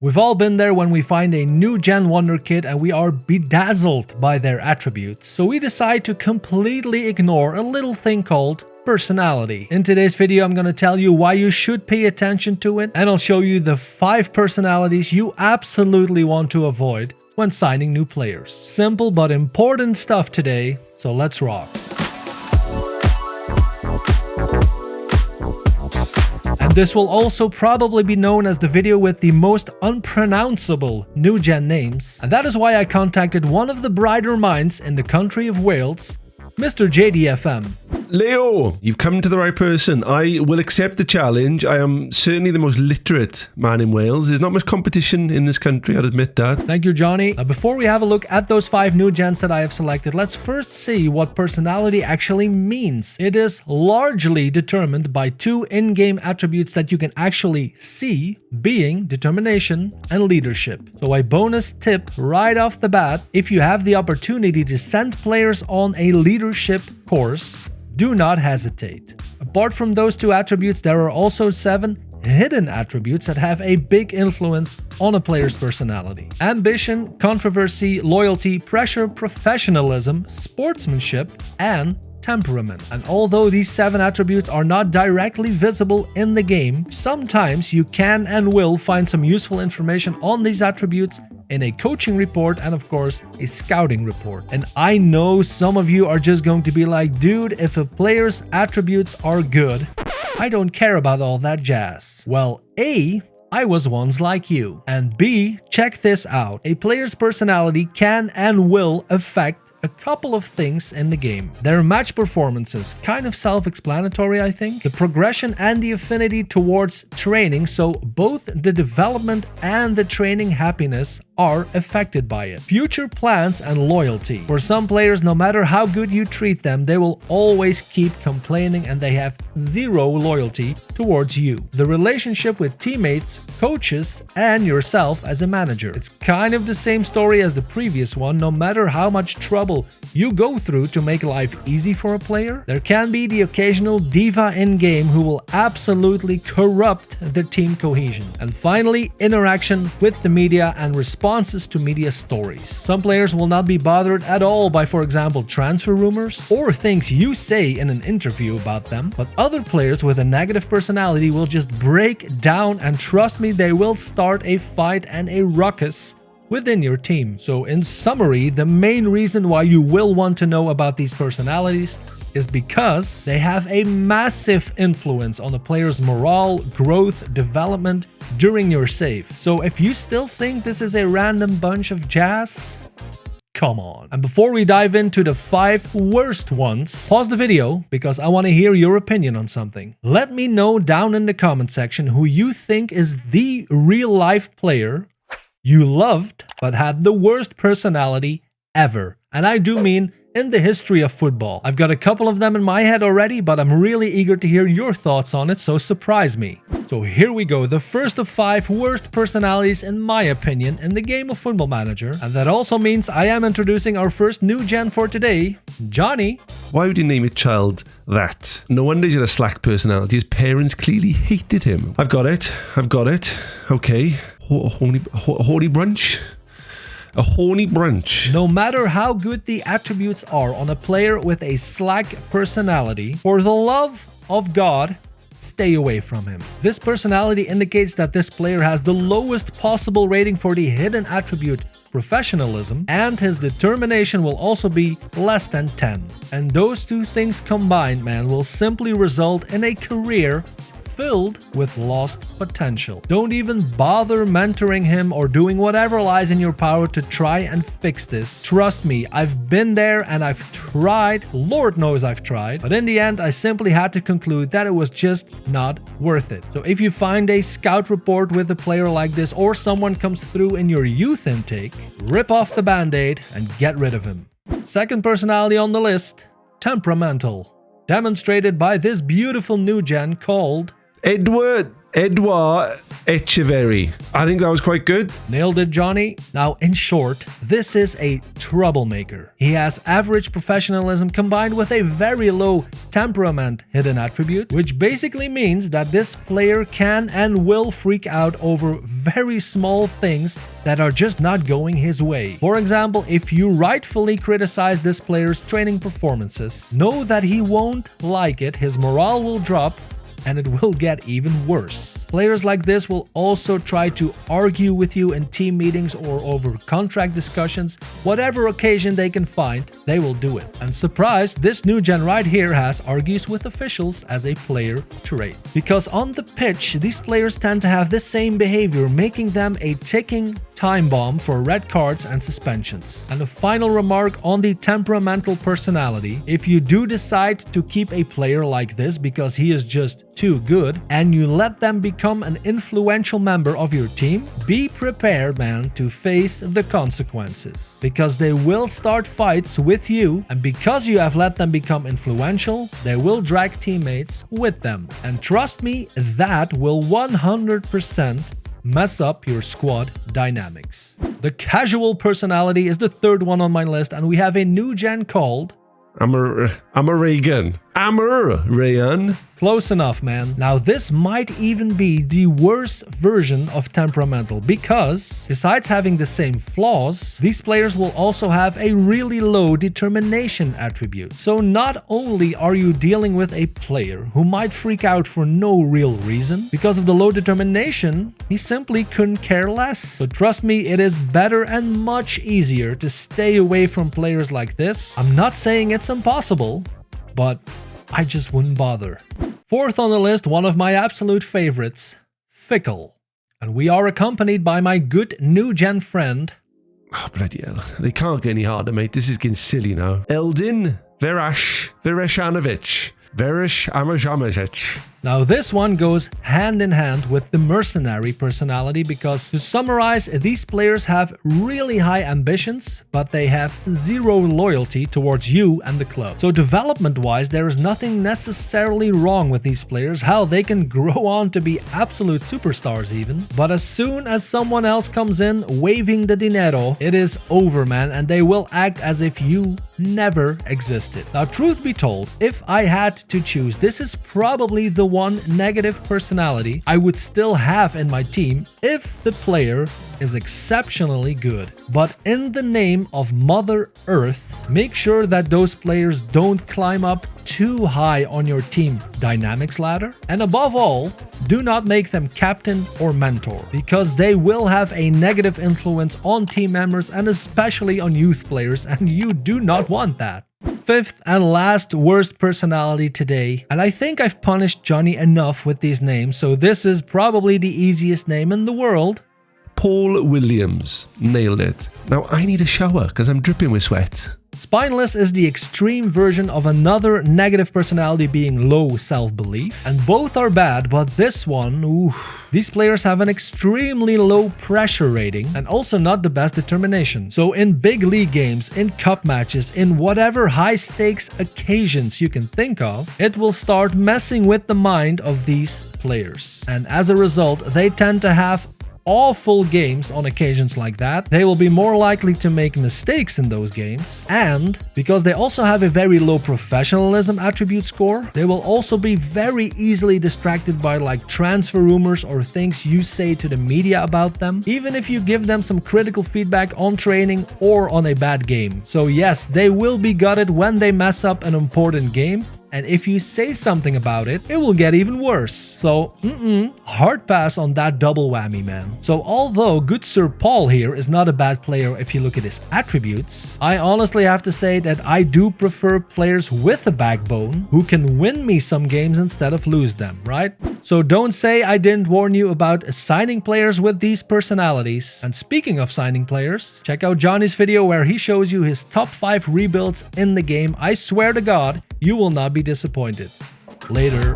We've all been there when we find a new gen wonder kid and we are bedazzled by their attributes. So we decide to completely ignore a little thing called personality. In today's video, I'm gonna tell you why you should pay attention to it, and I'll show you the 5 personalities you absolutely want to avoid when signing new players. Simple but important stuff today, so let's rock. And this will also probably be known as the video with the most unpronounceable new gen names. And that is why I contacted one of the brighter minds in the country of Wales, Mr. JDFM. Leo, you've come to the right person. I will accept the challenge. I am certainly the most literate man in Wales. There's not much competition in this country, I'd admit that. Thank you, Johnny. Before we have a look at those 5 new gens that I have selected, let's first see what personality actually means. It is largely determined by 2 in-game attributes that you can actually see, being determination and leadership. So a bonus tip right off the bat, if you have the opportunity to send players on a leadership course, do not hesitate. Apart from those 2 attributes, there are also 7 hidden attributes that have a big influence on a player's personality. Ambition, controversy, loyalty, pressure, professionalism, sportsmanship, and temperament. And although these 7 attributes are not directly visible in the game, sometimes you can and will find some useful information on these attributes in a coaching report and of course a scouting report. And I know some of you are just going to be like, dude, if a player's attributes are good, I don't care about all that jazz. Well, A, I was once like you. And B, check this out. A player's personality can and will affect a couple of things in the game. Their match performances, kind of self-explanatory, I think. The progression and the affinity towards training, so both the development and the training happiness are affected by it. Future plans and loyalty. For some players, no matter how good you treat them, they will always keep complaining and they have 0 loyalty towards you. The relationship with teammates, coaches, and yourself as a manager. It's kind of the same story as the previous one. No matter how much trouble you go through to make life easy for a player, there can be the occasional diva in-game who will absolutely corrupt the team cohesion. And finally, interaction with the media and responses to media stories. Some players will not be bothered at all by, for example, transfer rumors or things you say in an interview about them, but other players with a negative personality will just break down, and trust me, they will start a fight and a ruckus within your team. So in summary, the main reason why you will want to know about these personalities is because they have a massive influence on a player's morale, growth, development during your save. So if you still think this is a random bunch of jazz, come on. And before we dive into the 5 worst ones, pause the video because I want to hear your opinion on something. Let me know down in the comment section who you think is the real-life player you loved but had the worst personality ever. And I do mean in the history of football. I've got a couple of them in my head already, but I'm really eager to hear your thoughts on it, so surprise me. So here we go, the first of 5 worst personalities in my opinion in the game of Football Manager. And that also means I am introducing our first new gen for today, Johnny. Why would you name your child that? No wonder he's got a slack personality. His parents clearly hated him. I've got it. Okay. Horny brunch? A horny brunch. No matter how good the attributes are on a player with a slack personality, for the love of God, stay away from him. This personality indicates that this player has the lowest possible rating for the hidden attribute professionalism, and his determination will also be less than 10. And those 2 things combined, man, will simply result in a career filled with lost potential. Don't even bother mentoring him or doing whatever lies in your power to try and fix this. Trust me, I've been there and I've tried. Lord knows I've tried. But in the end, I simply had to conclude that it was just not worth it. So if you find a scout report with a player like this or someone comes through in your youth intake, rip off the band-aid and get rid of him. Second personality on the list, temperamental. Demonstrated by this beautiful new gen called Edward. Edouard Echeverry. I think that was quite good. Nailed it, Johnny. Now, in short, this is a troublemaker. He has average professionalism combined with a very low temperament hidden attribute, which basically means that this player can and will freak out over very small things that are just not going his way. For example, if you rightfully criticize this player's training performances, know that he won't like it, his morale will drop, and it will get even worse. Players like this will also try to argue with you in team meetings or over contract discussions. Whatever occasion they can find, they will do it. And surprise, this new gen right here has argues with officials as a player trait. Because on the pitch, these players tend to have the same behavior, making them a ticking time bomb for red cards and suspensions. And a final remark on the temperamental personality. If you do decide to keep a player like this because he is just too good and you let them become an influential member of your team, be prepared, man, to face the consequences. Because they will start fights with you, and because you have let them become influential, they will drag teammates with them. And trust me, that will 100% mess up your squad dynamics. The casual personality is the third one on my list, and we have a new gen called Rayan. Close enough, man. Now this might even be the worst version of temperamental because, besides having the same flaws, these players will also have a really low determination attribute. So not only are you dealing with a player who might freak out for no real reason, because of the low determination, he simply couldn't care less. So trust me, it is better and much easier to stay away from players like this. I'm not saying it's impossible, but I just wouldn't bother. Fourth on the list, one of my absolute favorites, Fickle. And we are accompanied by my good new gen friend. Oh, bloody hell. They can't get any harder, mate. This is getting silly now. Eldin Vereshanovic. Now this one goes hand in hand with the mercenary personality because, to summarize, these players have really high ambitions, but they have zero loyalty towards you and the club. So development-wise, there is nothing necessarily wrong with these players. Hell, they can grow on to be absolute superstars even. But as soon as someone else comes in waving the dinero, it is over, man, and they will act as if you never existed. Now, truth be told, if I had to choose, this is probably the one negative personality I would still have in my team if the player is exceptionally good. But in the name of Mother Earth, make sure that those players don't climb up too high on your team dynamics ladder. And above all, do not make them captain or mentor, because they will have a negative influence on team members and especially on youth players, and you do not want that. Fifth and last worst personality today, and I think I've punished Johnny enough with these names, so this is probably the easiest name in the world. Paul Williams. Nailed it. Now I need a shower because I'm dripping with sweat. Spineless is the extreme version of another negative personality being low self-belief, and both are bad, but this one, oof. These players have an extremely low pressure rating and also not the best determination. So in big league games, in cup matches, in whatever high stakes occasions you can think of, it will start messing with the mind of these players. And as a result, they tend to have awful games on occasions like that. They will be more likely to make mistakes in those games, and because they also have a very low professionalism attribute score, they will also be very easily distracted by like transfer rumors or things you say to the media about them, even if you give them some critical feedback on training or on a bad game. So yes, they will be gutted when they mess up an important game, and if you say something about it, it will get even worse. So, hard pass on that double whammy, man. So although good Sir Paul here is not a bad player if you look at his attributes, I honestly have to say that I do prefer players with a backbone who can win me some games instead of lose them, right? So don't say I didn't warn you about signing players with these personalities. And speaking of signing players, check out Johnny's video where he shows you his top 5 rebuilds in the game. I swear to God, you will not be disappointed. Later.